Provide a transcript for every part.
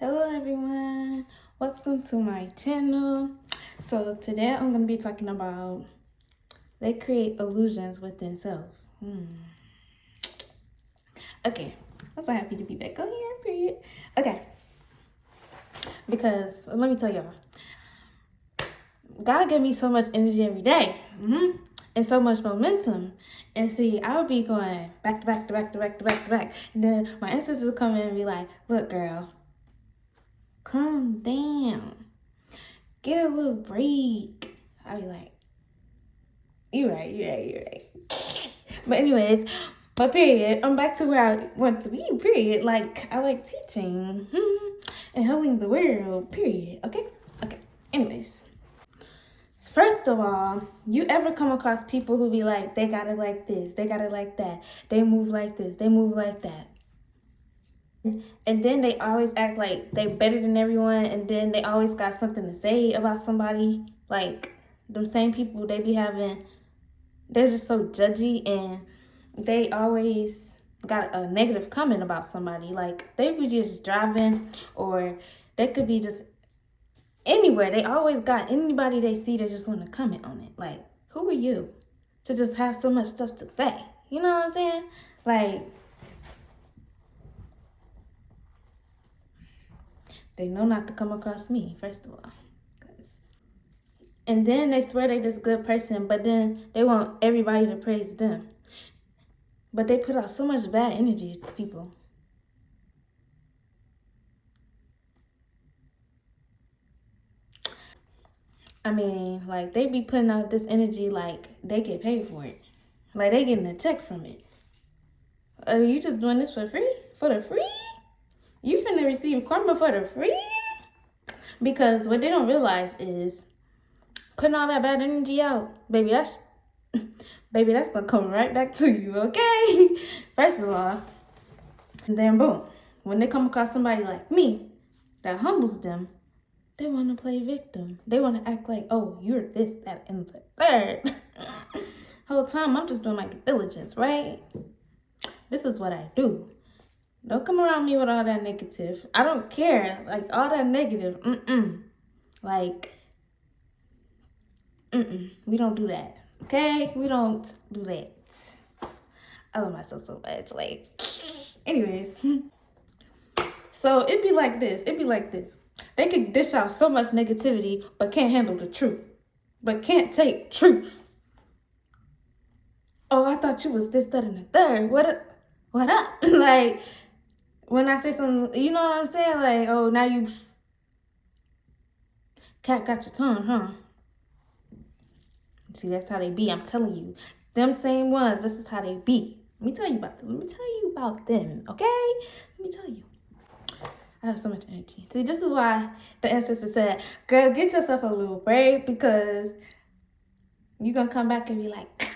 Hello everyone, welcome to my channel. So today I'm going to be talking about they create illusions within self. Okay, I'm so happy to be back on here, period. Okay, because let me tell y'all, God gave me so much energy every day, and so much momentum. And see, I would be going back to back to back to back to back to back. And then my ancestors would come in and be like, look girl, calm down. Get a little break. I'd be like, you're right. But anyways, period, I'm back to where I want to be, period. Like, I like teaching and helping the world, period. Okay? Anyways. First of all, you ever come across people who be like, they got it like this, they got it like that, they move like this, they move like that. And then they always act like they better than everyone, and then they always got something to say about somebody. Like, them same people, they be having, they're just so judgy, and they always got a negative comment about somebody. Like, they be just driving, or they could be just anywhere. They always got anybody they see, they just want to comment on it. Like, who are you to just have so much stuff to say? You know what I'm saying? Like, they know not to come across me, first of all. And then they swear they this good person, but then they want everybody to praise them. But they put out so much bad energy to people. I mean, like, they be putting out this energy like they get paid for it. Like, they getting a check from it. Are you just doing this for free? For the free? You finna receive karma for the free? Because what they don't realize is putting all that bad energy out, baby, that's gonna come right back to you, okay? First of all, and then boom, when they come across somebody like me that humbles them, they want to play victim. They want to act like, oh, you're this, that, and the third. Whole time I'm just doing my due diligence, right? This is what I do. Don't come around me with all that negative. I don't care. Like, all that negative. Like, we don't do that. Okay? We don't do that. I love myself so much. Like, anyways. So it'd be like this. They could dish out so much negativity, but can't handle the truth. But can't take truth. Oh, I thought you was this, that, and the third. What up? Like, when I say something, you know what I'm saying? Like, oh, now you cat got your tongue, huh? See, that's how they be. I'm telling you. Them same ones, this is how they be. Let me tell you about them. Okay? Let me tell you. I have so much energy. See, this is why the ancestor said, girl, get yourself a little break, because you're going to come back and be like,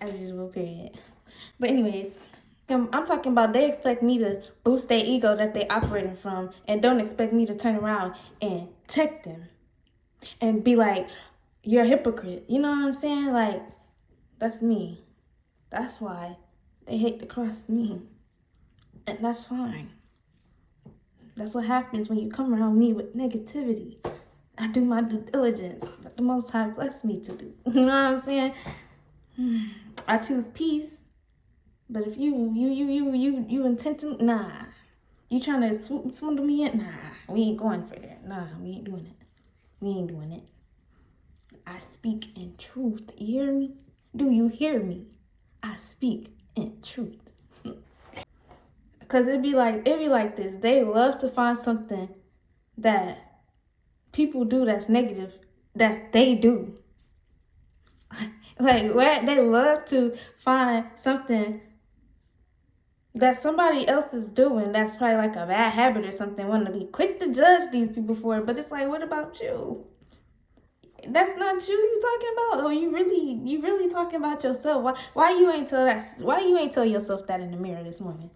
as usual, period. But anyways, I'm talking about they expect me to boost their ego that they operating from, and don't expect me to turn around and check them and be like, you're a hypocrite. You know what I'm saying? Like, that's me. That's why they hate to cross me. And that's fine. That's what happens when you come around me with negativity. I do my due diligence that the Most High blessed me to do. You know what I'm saying? I choose peace. But if you intentionally, nah. You trying to swindle me in? Nah, we ain't going for that. Nah, we ain't doing it. I speak in truth. You hear me? Do you hear me? I speak in truth. Because it'd be like this. They love to find something that people do that's negative that they do. Like, what? They love to find something that somebody else is doing that's probably like a bad habit or something, want to be quick to judge these people for it. But it's like, what about you? That's not you talking about. Or you really talking about yourself? Why you ain't tell yourself that in the mirror this morning?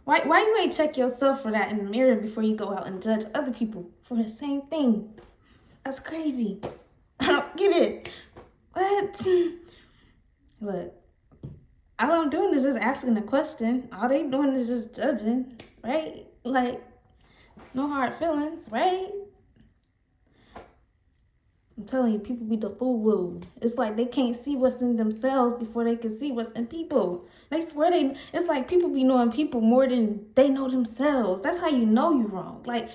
Why you ain't check yourself for that in the mirror before you go out and judge other people for the same thing? That's crazy. I don't get it. What? Look, all I'm doing is just asking a question. All they doing is just judging, right? Like, No hard feelings, right? I'm telling you, people be the fool. It's like they can't see what's in themselves before they can see what's in people. They swear it's like people be knowing people more than they know themselves. That's how you know you wrong. Like,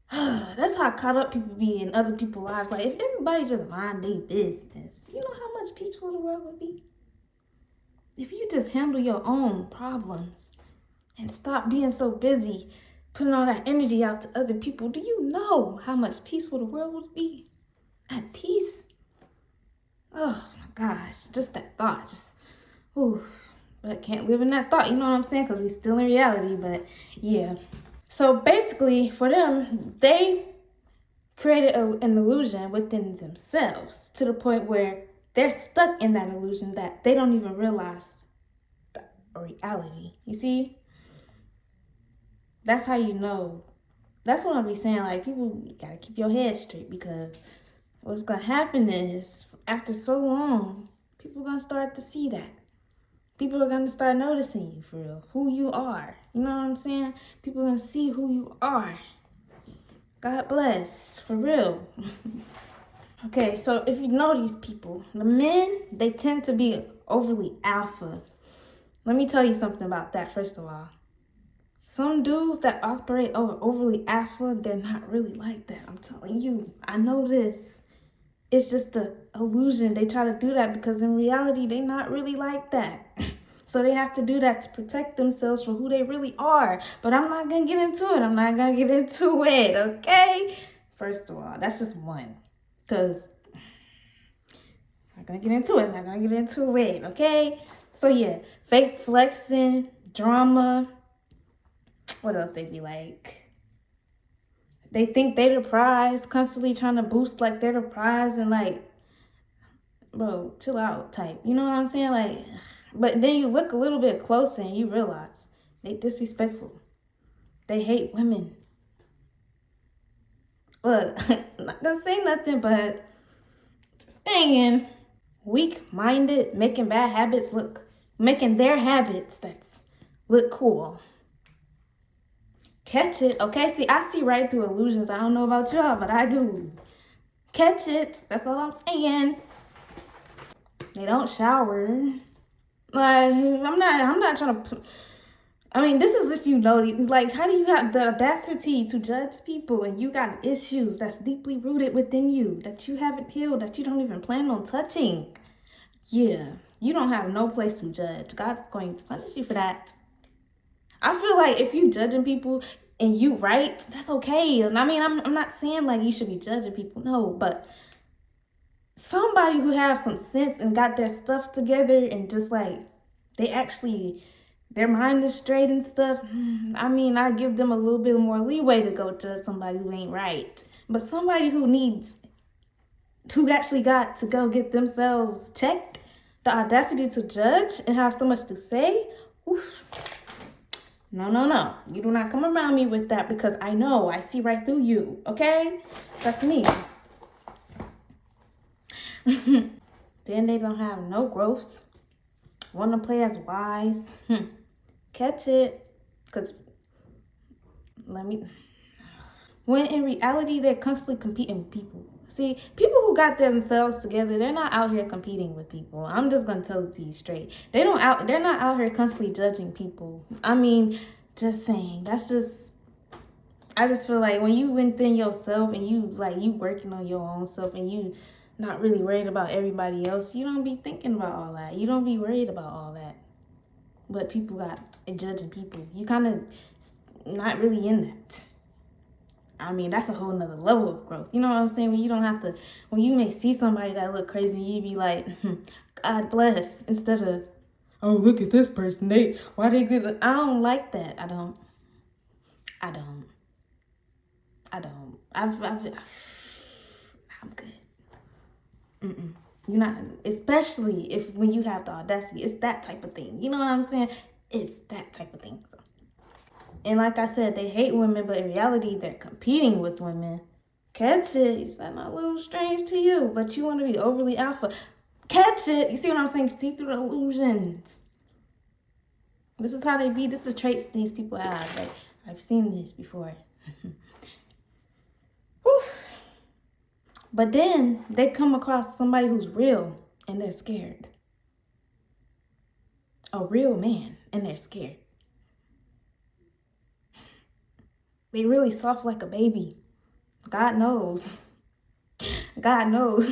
that's how caught up people be in other people's lives. Like, if everybody just mind their business, you know how much peaceful the world would be? If you just handle your own problems and stop being so busy putting all that energy out to other people, do you know how much peaceful the world would be? At peace? Oh my gosh, just that thought, ooh. But can't live in that thought, you know what I'm saying? Because we still in reality, but yeah. So basically, for them, they created an illusion within themselves to the point where they're stuck in that illusion that they don't even realize the reality. You see? That's how you know. That's what I'll be saying. Like, people, you gotta keep your head straight, because what's gonna happen is, after so long, people are gonna start to see that. People are gonna start noticing you for real, who you are. You know what I'm saying? People are gonna see who you are. God bless, for real. Okay, so if you know these people, the men, they tend to be overly alpha. Let me tell you something about that, first of all. Some dudes that operate overly alpha, they're not really like that. I'm telling you, I know this. It's just an illusion. They try to do that because in reality, they're not really like that. So they have to do that to protect themselves from who they really are. But I'm not going to get into it. Okay? First of all, that's just one. Because I'm not going to get into it. Okay? So yeah, fake flexing, drama. What else they be like? They think they're the prize, constantly trying to boost like they're the prize, and like, bro, chill out type. You know what I'm saying? Like, but then you look a little bit closer and you realize they disrespectful. They hate women. Look, I'm not gonna say nothing, but just saying, weak-minded, making their habits that's look cool. Catch it, okay? See, I see right through illusions. I don't know about y'all, but I do. Catch it. That's all I'm saying. They don't shower. Like, I'm not trying to. I mean, this is if you know. Like, how do you have the audacity to judge people and you got issues that's deeply rooted within you that you haven't healed, that you don't even plan on touching? Yeah, you don't have no place to judge. God's going to punish you for that. I feel like if you judging people and you right, that's okay. And I mean, I'm not saying like you should be judging people, no, but somebody who have some sense and got their stuff together and just like their mind is straight and stuff. I mean, I give them a little bit more leeway to go judge somebody who ain't right. But somebody who actually got to go get themselves checked, the audacity to judge and have so much to say, oof. No. You do not come around me with that, because I see right through you, okay? That's me. Then they don't have no growth. Want to play as wise. Catch it. Because, when in reality, they're constantly competing with people. See, people who got themselves together, they're not out here competing with people. I'm just going to tell it to you straight. They're not out here constantly judging people. I mean, just saying. I just feel like when you within yourself and you working on your own self and you not really worried about everybody else, you don't be thinking about all that. You don't be worried about all that. But people got judging people. You kind of not really in that. I mean, that's a whole nother level of growth. You know what I'm saying? When you may see somebody that look crazy, you be like, God bless, instead of, oh, look at this person. Why they good? I don't like that. I don't. I'm good. You're not, especially when you have the audacity. It's that type of thing. You know what I'm saying? It's that type of thing. So. And like I said, they hate women, but in reality, they're competing with women. Catch it. You said not a little strange to you, but you want to be overly alpha. Catch it. You see what I'm saying? See through the illusions. This is how they be. This is traits these people have. Like, I've seen this before. But then they come across somebody who's real and they're scared. A real man and they're scared. They really soft like a baby. God knows. God knows.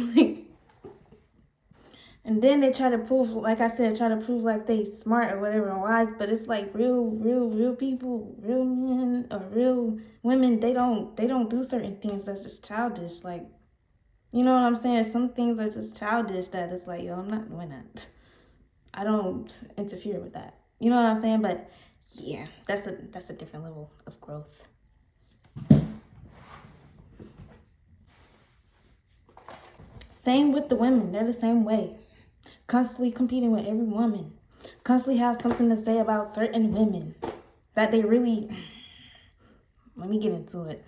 And then they try to prove, like I said, try to prove like they smart or whatever and wise, but it's like real people, real men or real women, they don't do certain things that's just childish. Like, you know what I'm saying? Some things are just childish that it's like, yo, I'm not doing that. I don't interfere with that. You know what I'm saying? But yeah, that's a different level of growth. Same with the women. They're the same way. Constantly competing with every woman. Constantly have something to say about certain women that they really... Let me get into it.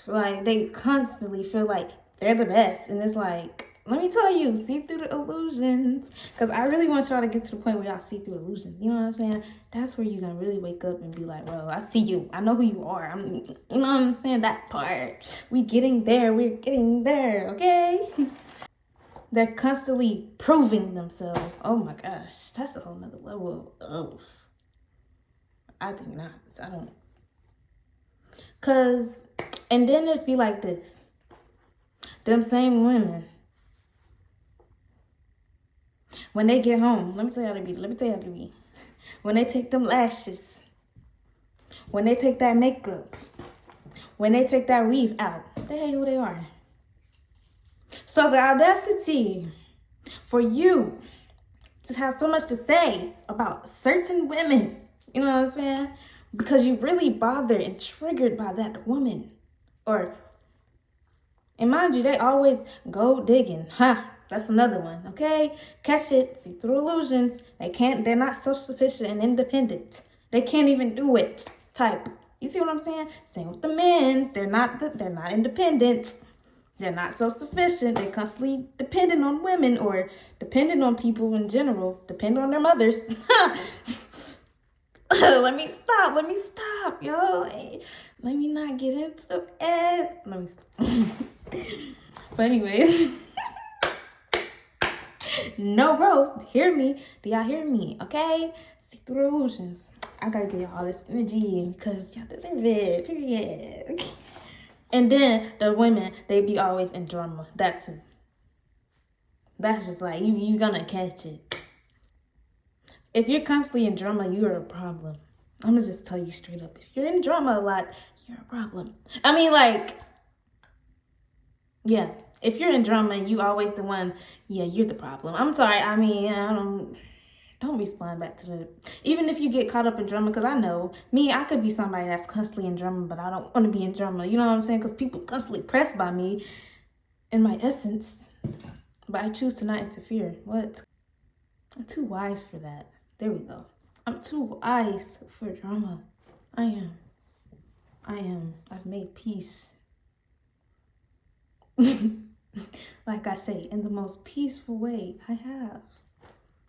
Like, they constantly feel like they're the best. And it's like, let me tell you, see through the illusions. Because I really want y'all to get to the point where y'all see through illusions. You know what I'm saying? That's where you're going to really wake up and be like, well, I see you. I know who you are. You know what I'm saying? That part. We're getting there, okay? They're constantly proving themselves. Oh my gosh. That's a whole nother level of... I think not. I don't... Because... And then it's be like this. Them same women, when they get home, let me tell you how they be. When they take them lashes, when they take that makeup, when they take that weave out, they hate who they are. So the audacity for you to have so much to say about certain women, you know what I'm saying? Because you really bothered and triggered by that woman. And mind you, they always go digging. That's another one, okay? Catch it, see through illusions. They're not self-sufficient and independent. They can't even do it type. You see what I'm saying? Same with the men. They're not independent. They're not self-sufficient. They're constantly dependent on women or dependent on people in general. Depend on their mothers. Let me stop, yo. Let me not get into it. Let me stop. But anyways, no growth. Hear me? Do y'all hear me? Okay? See through illusions. I gotta give y'all all this energy because y'all deserve it. Period. And then the women, they be always in drama. That too. That's just like you gonna catch it. If you're constantly in drama, you're a problem. I'm gonna just tell you straight up. If you're in drama a lot, you're a problem. I mean, like, yeah. If you're in drama and you always the one, yeah, you're the problem. I'm sorry. I mean, don't respond back to the... Even if you get caught up in drama, because I know, me, I could be somebody that's constantly in drama, but I don't want to be in drama. You know what I'm saying? Because people constantly pressed by me in my essence. But I choose to not interfere. What? I'm too wise for that. There we go. I'm too wise for drama. I am. I've made peace. Like I say, in the most peaceful way, I have.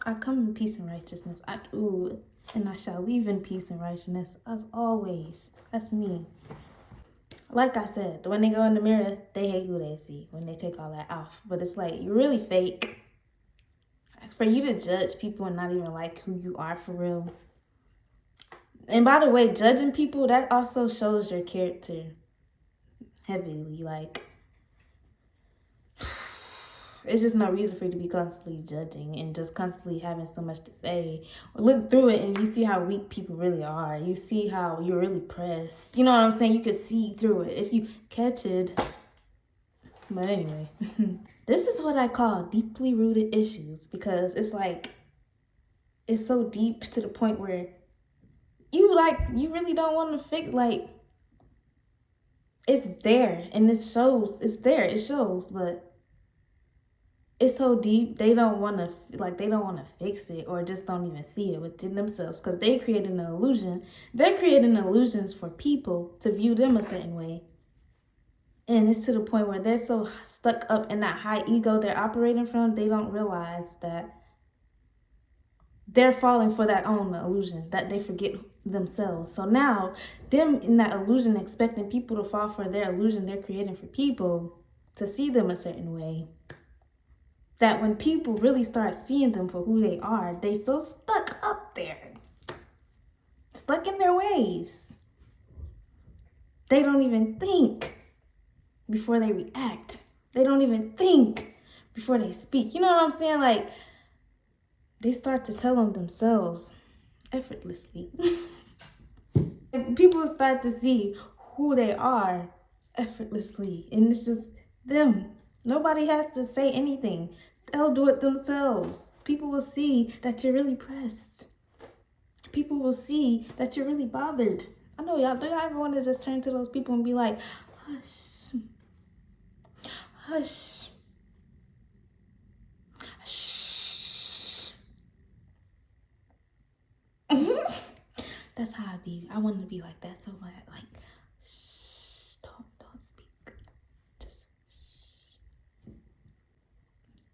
I come in peace and righteousness. I do. And I shall leave in peace and righteousness as always. That's me. Like I said, when they go in the mirror, they hate who they see when they take all that off. But it's like, you're really fake. For you to judge people and not even like who you are for real. And by the way, judging people, that also shows your character heavily. Like, it's just no reason for you to be constantly judging and just constantly having so much to say. Or look through it and you see how weak people really are. You see how you're really pressed. You know what I'm saying? You can see through it if you catch it. But anyway, this is what I call deeply rooted issues, because it's like, it's so deep to the point where you really don't want to fix, like, it's there and it shows, it's there, it shows, but it's so deep, they don't want to fix it or just don't even see it within themselves, because they created an illusion. They're creating illusions for people to view them a certain way. And it's to the point where they're so stuck up in that high ego they're operating from, they don't realize that they're falling for that own illusion, that they forget themselves. So now, them in that illusion, expecting people to fall for their illusion they're creating for people to see them a certain way, that when people really start seeing them for who they are, they so stuck up there, stuck in their ways. They don't even think before they react. They don't even think before they speak. You know what I'm saying? Like, they start to tell them themselves effortlessly. People start to see who they are effortlessly, and it's just them. Nobody has to say anything. They'll do it themselves. People will see that you're really pressed. People will see that you're really bothered. I know y'all, do y'all ever want to just turn to those people and be like, hush, hush, shh. That's how I be. I want to be like that so much. Like, shh, don't speak. Just shh.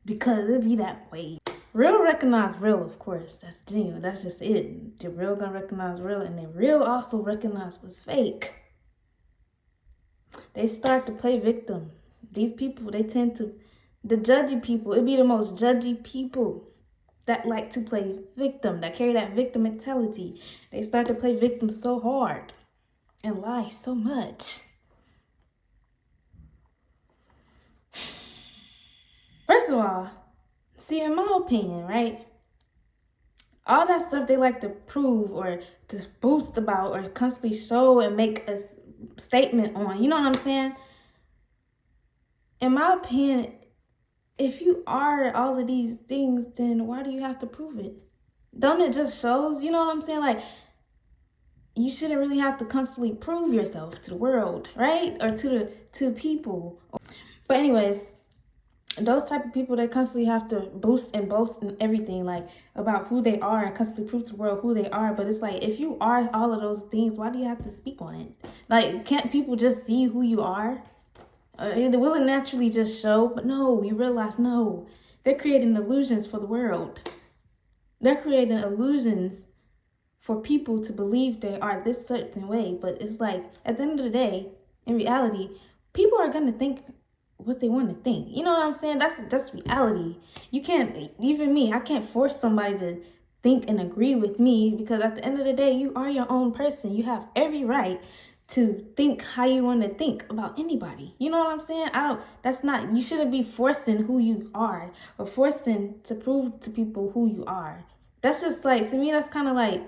Because it be that way. Real recognize real, of course. That's genuine. That's just it. The real gonna recognize real, and then real also recognize what's fake. They start to play victim. These people, they tend to, the judgy people, it be the most judgy people that like to play victim, that carry that victim mentality. They start to play victim so hard and lie so much. First of all, see, in my opinion, right? All that stuff they like to prove or to boast about or constantly show and make a statement on, you know what I'm saying? In my opinion, if you are all of these things, then why do you have to prove it? Don't it just shows, you know what I'm saying? Like, you shouldn't really have to constantly prove yourself to the world, right? Or to people. But anyways, those type of people, they constantly have to boost and boast and everything, like, about who they are and constantly prove to the world who they are. But it's like, if you are all of those things, why do you have to speak on it? Like, can't people just see who you are? Will it naturally just show? But no, you realize, no, they're creating illusions for the world. They're creating illusions for people to believe they are this certain way. But it's like, at the end of the day, in reality, people are going to think what they want to think. You know what I'm saying? That's reality. You can't, even me, I can't force somebody to think and agree with me, because at the end of the day, you are your own person. You have every right to think how you want to think about anybody. You know what I'm saying? You shouldn't be forcing who you are or forcing to prove to people who you are. That's just like, to me, that's kind of like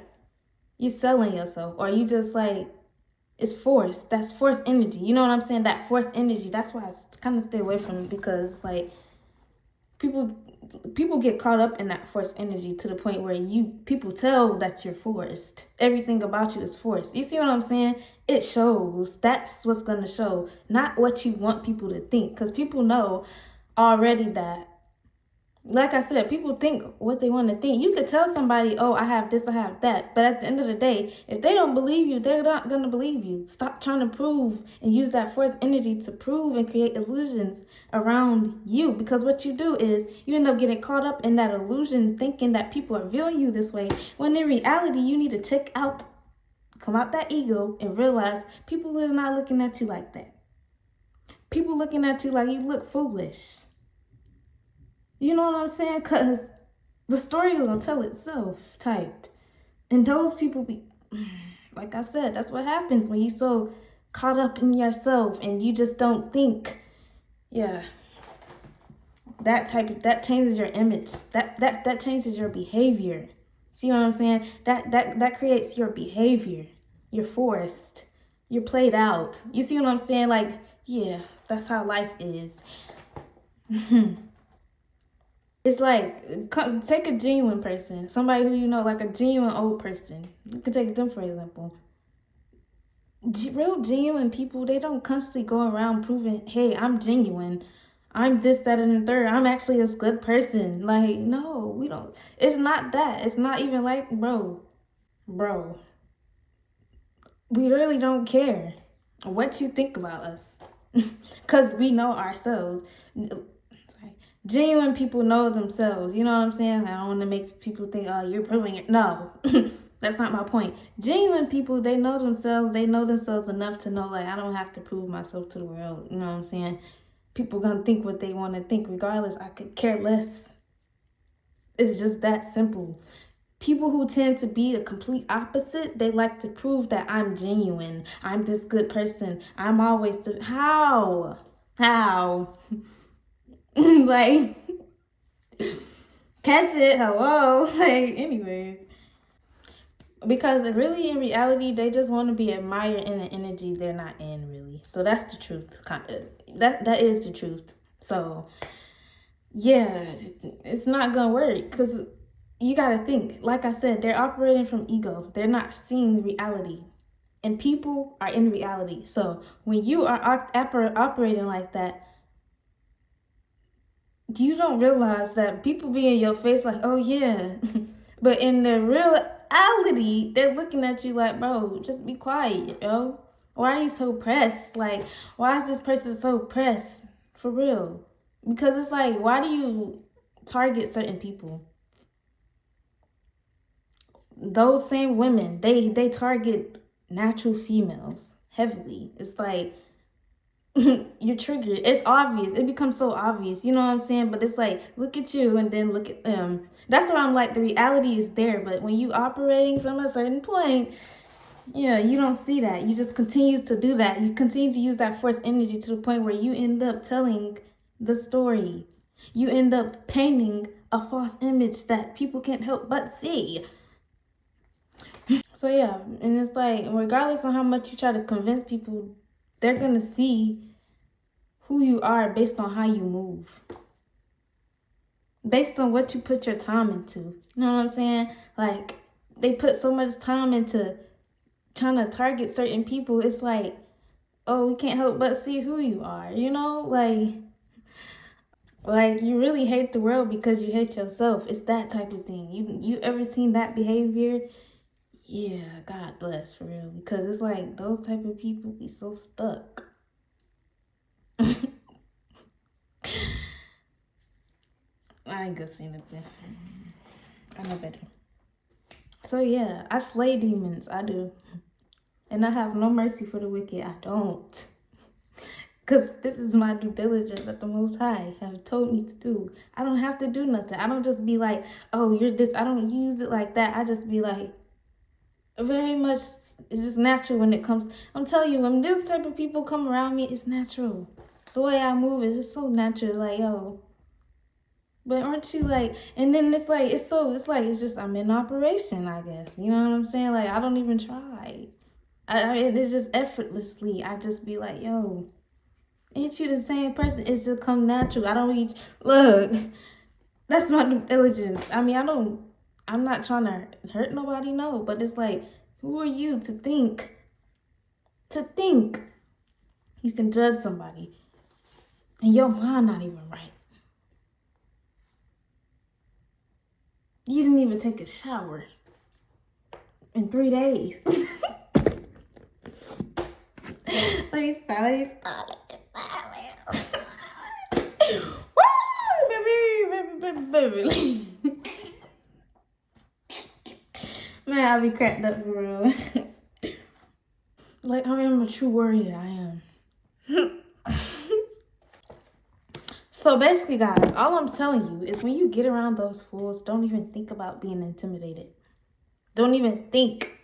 you selling yourself, or you just like, it's force. That's forced energy. You know what I'm saying? That forced energy. That's why I kind of stay away from it, because like people get caught up in that forced energy to the point where people tell that you're forced. Everything about you is forced. You see what I'm saying? It shows. That's what's going to show, not what you want people to think, because people know already that, like I said, people think what they want to think. You could tell somebody, oh, I have this, I have that. But at the end of the day, if they don't believe you, they're not going to believe you. Stop trying to prove and use that forced energy to prove and create illusions around you. Because what you do is you end up getting caught up in that illusion, thinking that people are viewing you this way, when in reality, you need to come out that ego and realize people is not looking at you like that. People looking at you like you look foolish. You know what I'm saying? Because the story is going to tell itself type. And those people be, like I said, that's what happens when you're so caught up in yourself and you just don't think. Yeah. That changes your image. That changes your behavior. See what I'm saying? That creates your behavior. You're forced. You're played out. You see what I'm saying? Like, yeah, that's how life is. It's like, take a genuine person, somebody who you know, like a genuine old person. You can take them for example. Real genuine people, they don't constantly go around proving, hey, I'm genuine. I'm this, that, and the third. I'm actually this good person. Like, no, we don't. It's not that. It's not even like, bro. We really don't care what you think about us, because we know ourselves. Genuine people know themselves. You know what I'm saying? I don't want to make people think, oh, you're proving it. No. That's not my point. Genuine people, they know themselves. They know themselves enough to know, like, I don't have to prove myself to the world. You know what I'm saying? People gonna think what they want to think regardless. I could care less. It's just that simple. People who tend to be a complete opposite, they like to prove that I'm genuine. I'm this good person. I'm always how? Like, catch it. Hello. Like, anyways. Because really, in reality, they just want to be admired in an energy they're not in, really. So that's the truth. That is the truth. So, yeah, it's not going to work because you got to think. Like I said, they're operating from ego. They're not seeing reality. And people are in reality. So when you are operating like that, you don't realize that people be in your face like, oh, yeah. But in the reality, they're looking at you like, bro, just be quiet, yo. Why are you so pressed? Like, why is this person so pressed? For real. Because it's like, why do you target certain people? Those same women, they target natural females heavily. It's like, you're triggered. It's obvious. It becomes so obvious. You know what I'm saying? But it's like, look at you and then look at them. That's why I'm like, the reality is there. But when you operating from a certain point, yeah, you don't see that. You just continue to do that. You continue to use that force energy to the point where you end up telling the story. You end up painting a false image that people can't help but see. So yeah, and it's like, regardless of how much you try to convince people, they're going to see who you are based on how you move. Based on what you put your time into. You know what I'm saying? Like, they put so much time into trying to target certain people. It's like, oh, we can't help but see who you are, you know? Like you really hate the world because you hate yourself. It's that type of thing. You ever seen that behavior? Yeah, God bless, for real. Because it's like those type of people be so stuck. I ain't gonna say nothing. I know better. So yeah, I slay demons. I do. And I have no mercy for the wicked. I don't. Because this is my due diligence that the Most High have told me to do. I don't have to do nothing. I don't just be like, oh, you're this. I don't use it like that. I just be like, very much, it's just natural when it comes. I'm telling you, when this type of people come around me, it's natural. The way I move is just so natural. Like, yo. But aren't you like, and then it's like, it's just, I'm in operation, I guess. You know what I'm saying? Like, I don't even try. It's just effortlessly. I just be like, yo. Ain't you the same person? It's just come natural. I don't reach. Look, that's my due diligence. I mean, I'm not trying to hurt nobody, no. But it's like, who are you to think you can judge somebody and your mind not even right? You didn't even take a shower in 3 days. Let me start. Baby. Man, I be cracked up for real. Like, I am a true warrior. I am. So basically, guys, all I'm telling you is when you get around those fools, don't even think about being intimidated. Don't even think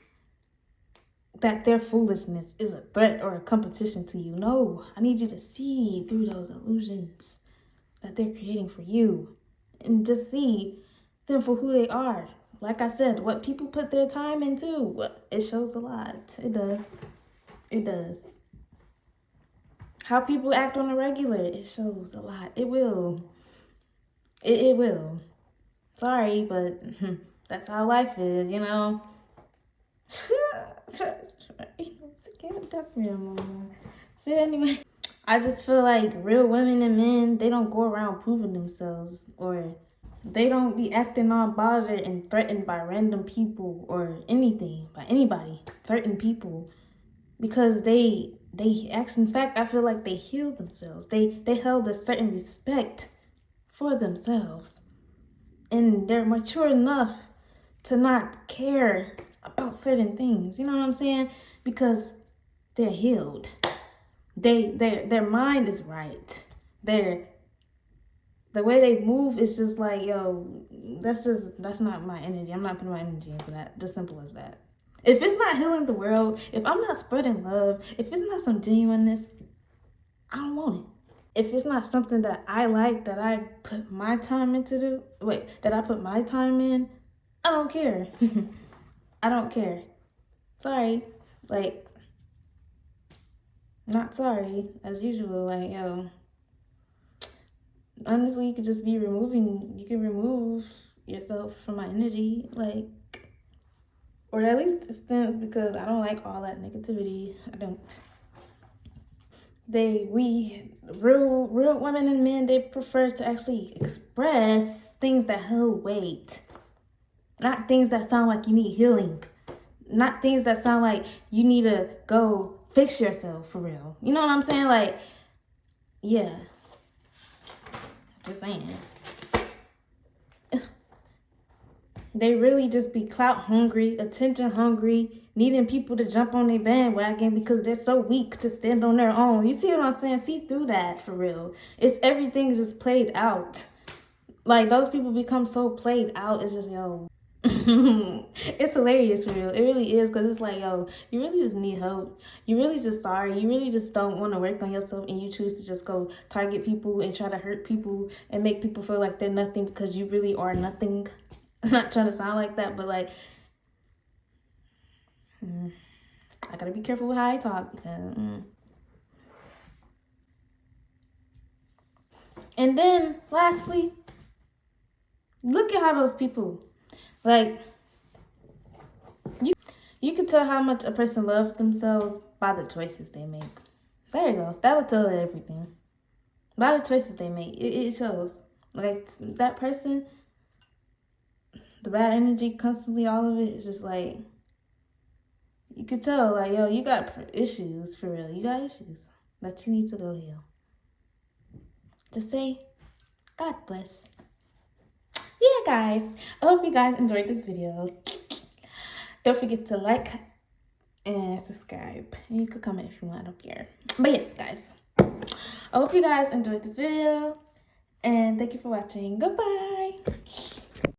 that their foolishness is a threat or a competition to you. No, I need you to see through those illusions that they're creating for you and just see them for who they are. Like I said, what people put their time into, it shows a lot. It does. It does. How people act on a regular, it shows a lot. It will. It will. Sorry, but that's how life is, you know. So anyway, I just feel like real women and men, they don't go around proving themselves, or they don't be acting all bothered and threatened by random people or anything, by anybody, certain people, because they actually, in fact, I feel like they healed themselves. They held a certain respect for themselves, and they're mature enough to not care about certain things. You know what I'm saying? Because they're healed. Their mind is right. The way they move is just like, yo, that's not my energy. I'm not putting my energy into that. Just simple as that. If it's not healing the world, if I'm not spreading love, if it's not some genuineness, I don't want it. If it's not something that I like, that I put my time into that I put my time in, I don't care. I don't care. Sorry. Like, not sorry, as usual. Like, yo, honestly, you could just be you can remove yourself from my energy, like, or at least distance, because I don't like all that negativity. I don't. Real women and men, they prefer to actually express things that hold weight, not things that sound like you need healing, not things that sound like you need to go fix yourself for real. You know what I'm saying? Like, yeah, just saying. They really just be clout hungry, attention hungry, needing people to jump on their bandwagon because they're so weak to stand on their own. You see what I'm saying? See through that for real. It's everything's just played out. Like, those people become so played out. It's just, yo. It's hilarious for real. It really is, because it's like, yo, you really just need help. You really just sorry. You really just don't want to work on yourself, and you choose to just go target people and try to hurt people and make people feel like they're nothing because you really are nothing. I'm not trying to sound like that, but like, I gotta be careful with how I talk, because And then lastly, look at how those people, like, you can tell how much a person loves themselves by the choices they make. There you go. That would tell everything. By the choices they make, it shows. Like, that person, the bad energy, constantly, all of it is just like, you could tell, like, yo, you got issues for real. You got issues that you need to go heal. To say, God bless. Yeah, guys, I hope you guys enjoyed this video. Don't forget to like and subscribe. And you could comment if you want, I don't care. But yes, guys, I hope you guys enjoyed this video. And thank you for watching. Goodbye.